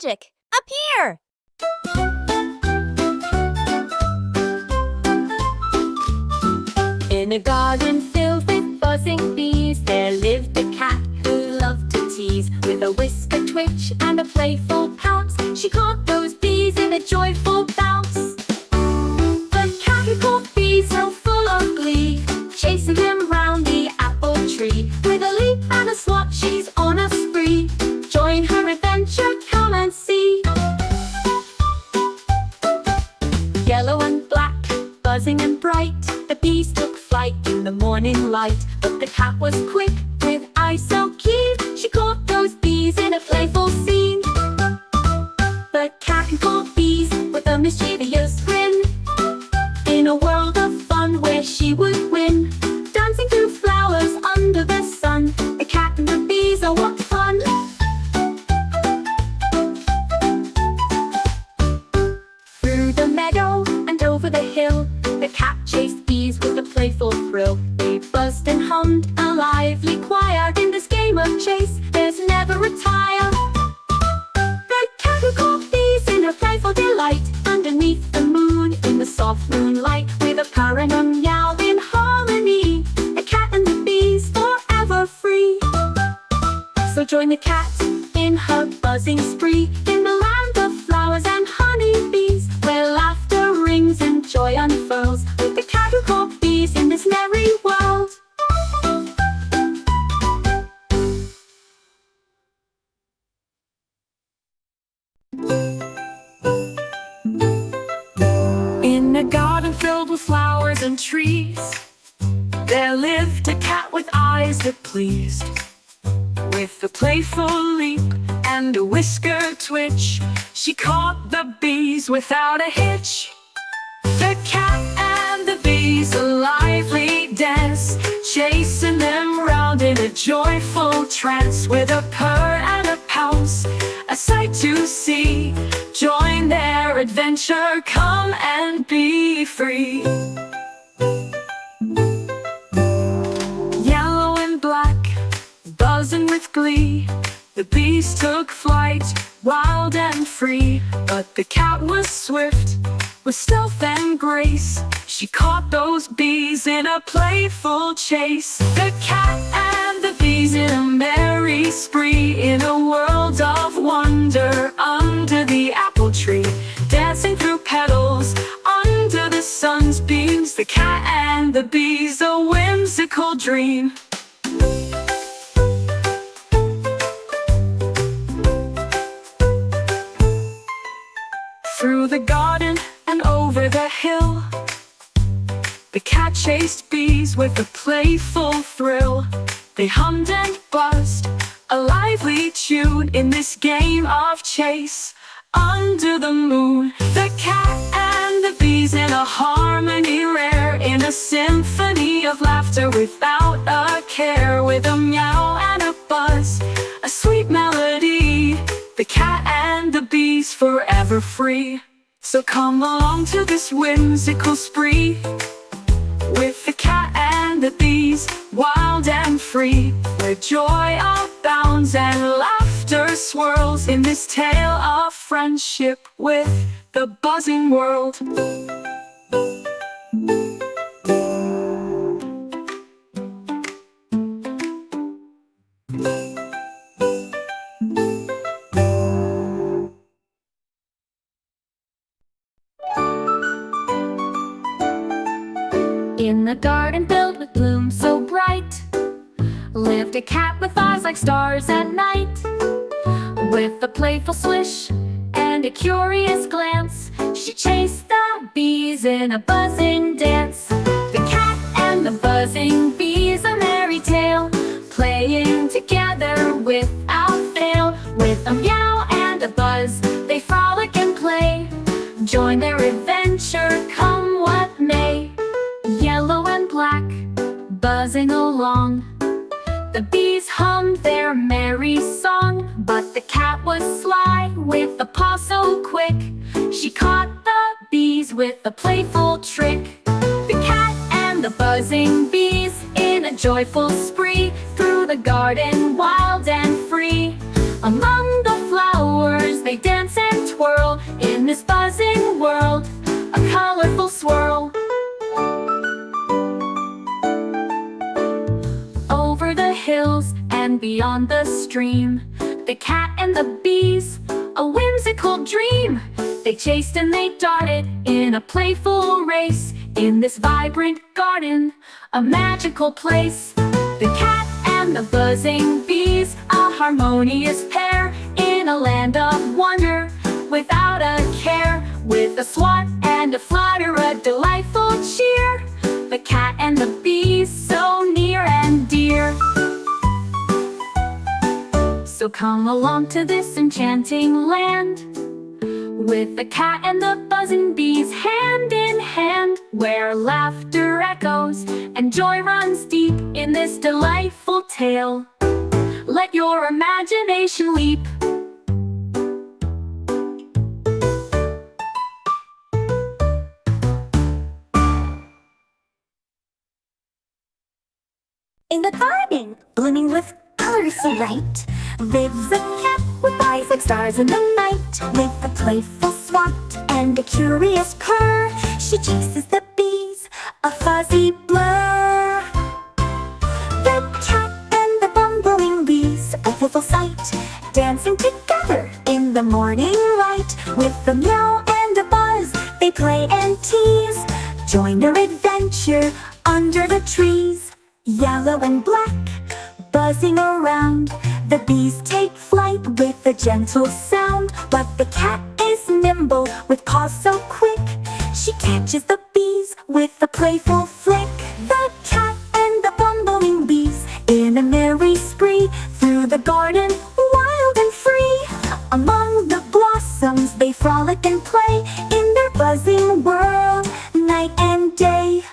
magic. Up here! In a garden filled with buzzing bees, there lived a cat who loved to tease. With a whisker twitch and a playful pounce, she caught those bees in a joyful bounce. The cat who caught bees so full of glee, chasing them round the apple tree. With a leap and a swat, she's on a spree. Join her adventure, come and see. Yellow and black, buzzing and bright, the bees took flight in the morning light. But the cat was quick, with eyes so keen, she caught those bees in a playful scene. The cat who caught bees with a mischievous grin, in a world of fun where she would win. Dancing through flowers under the sun, the cat and the bees, oh what fun! Through the meadow and over the hill, the cat chased bees with a playful thrill. They buzzed and hummed a lively choir. In this game of chase, there's never a tire. The cat who caught bees in her playful delight, underneath the moon in the soft moonlight, with a purr and a meow in harmony, the cat and the bees forever free. So join the cat in her buzzing spree, in the land of flowers and honeybees, where laughter rings and joy unfurls, with the cat who caught bees in this merry world. In a garden filled with flowers and trees, there lived a cat with eyes that pleased. With a playful leap and a whisker twitch, she caught the bees without a hitch. The cat and the bees, a lively dance, chasing them round in a joyful trance. With a purr and a pounce, a sight to see, join their adventure, come and be free. Yellow and black, buzzing with glee, the bees took flight, wild and free. But the cat was swift, with stealth and grace, she caught those bees in a playful chase. The cat and the bees in a merry spree, in a world of wonder under the apple tree, dancing through petals under the sun's beams. The cat and the bees, a whimsical dream. Through the garden and over the hill, the cat chased bees with a playful thrill. They hummed and buzzed a lively tune in this game of chase under the moon. The cat and the bees in a harmony rare, in a symphony of laughter without a care. With a meow and a buzz, a sweet melody, the cat and the bees forever free. So come along to this whimsical spree, with the cat and the bees, wild and free, where joy abounds and laughter swirls, in this tale of friendship with the buzzing world. In a garden filled with bloom so bright, lived a cat with eyes like stars at night. With a playful swish and a curious glance, she chased the bees in a buzzing dance. The cat and the buzzing bees, a merry tale, playing together without fail. With a meow and a buzz, they frolic and play, join their adventure, come what may. Yellow and black, buzzing along, the bees hummed their merry song. But the cat was sly, with a paw so quick, she caught the bees with a playful trick. The cat and the buzzing bees, in a joyful spree, through the garden wild and free. Among the flowers they danced twirl in this buzzing world, a colorful swirl. Over the hills and beyond the stream, the cat and the bees, a whimsical dream. They chased and they darted in a playful race, in this vibrant garden, a magical place. The cat and the buzzing bees, a harmonious pair, in a land of wonder, without a care. With a swat and a flutter, a delightful cheer, the cat and the bees, so near and dear. So come along to this enchanting land, with the cat and the buzzing bees hand in hand, where laughter echoes and joy runs deep in this delightful tale. Let your imagination leap. In the garden, blooming with colors so bright, lives a cat with eyes like stars in the night. With a playful swat and a curious purr, she chases the bees, a fuzzy blur. The cat and the bumbling bees, a beautiful sight, dancing together in the morning light. With a meow and a buzz, they play and tease. Join their adventure under the trees. Yellow and black, buzzing around, the bees take flight with a gentle sound. But the cat is nimble, with paws so quick, she catches the bees with a playful flick. The cat and the bumbling bees, in a merry spree, through the garden, wild and free. Among the blossoms they frolic and play, in their buzzing world, night and day.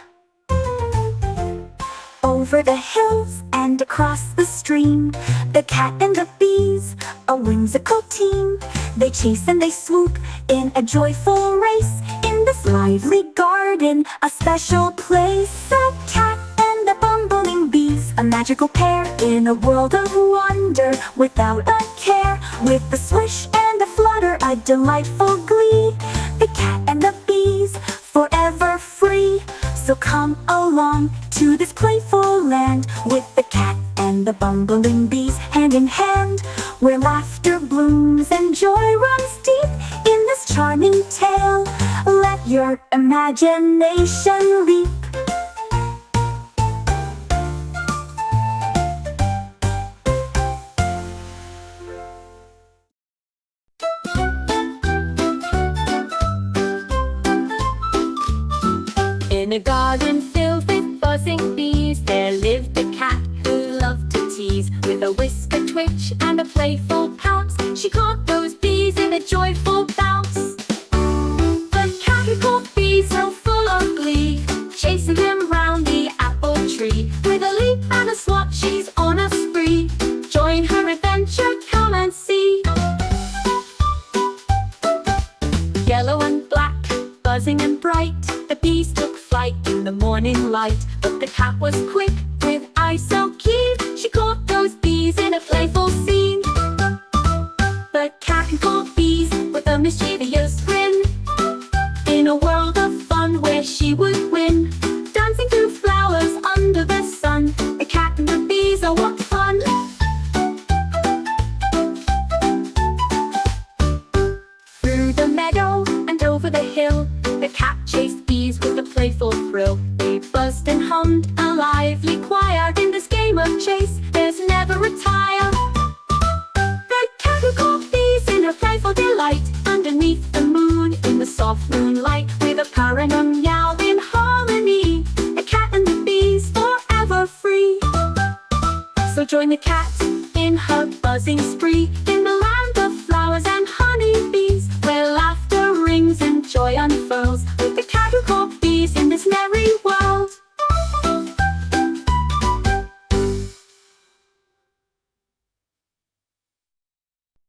Over the hills and across the stream, the cat and the bees, a whimsical team. They chase and they swoop in a joyful race, in this lively garden, a special place. The cat and the bumbling bees, a magical pair, in a world of wonder, without a care. With a swish and a flutter, a delightful glee, the cat and the bees, forever free. So come along to this playful land, with the cat and the bumbling bees hand in hand, where laughter blooms and joy runs deep in this charming tale. Let your imagination leap. In a garden filled with buzzing bees, there lived a cat who loved to tease. With a whisker twitch and a playful pounce, she caught those bees in a joyful bounce. The cat who caught bees so full of glee, chasing them round the apple tree. With a leap and a swat, she's on a spree. Join her adventure, come and see. Yellow and black, buzzing and bright, the bees took flight in the morning light. But the cat was quick, with eyes so keen, she caught those bees in a playful scene. The cat who caught bees with a mischievous grin, in a world of fun where she would win. Dancing through flowers under the sun, the cat and the bees, oh what fun! Through the meadow and over the hill, the cat chased bees with a playful thrill. They buzzed and hummed a lively choir. In this game of chase, there's never a tire. The cat who caught bees in her playful delight, underneath the moon in the soft moonlight. With a purr and a meow in harmony, the cat and the bees forever free. So join the cat in her buzzing spree,